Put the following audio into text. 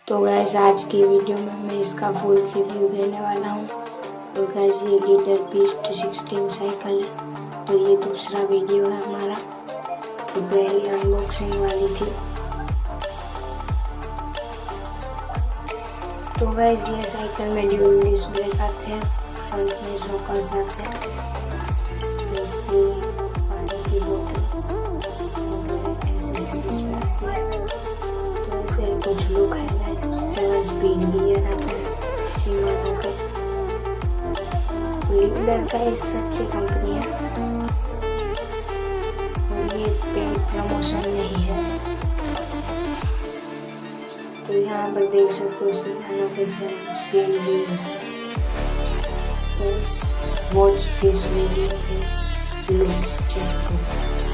तो गैस आज की वीडियो में मैं इसका फुल रिव्यू देने वाला हूँ। और गैस ये लीडर बीस्ट 16 साइकिल है, तो ये दूसरा वीडियो है हमारा। तो पहली अनबॉक्सिंग वाली थी। तो गैस ये साइकिल में ड्यूल डिस्क ब्रेक आते हैं, फ्रंट में शॉकर्स आते हैं, इसकी पानी की बोतल वगैरह एसेसरीज में आती है। तो ऐसे कुछ लुक है गाइस। 7 स्पीड गियर आता है सीमानों के। लीडर का इस अच्छी कंपनी है और ये पेड प्रमोशन नहीं है। तो यहाँ पर देख सकते हो सीमानों के 7 speed gear. Watch this video looks check करो।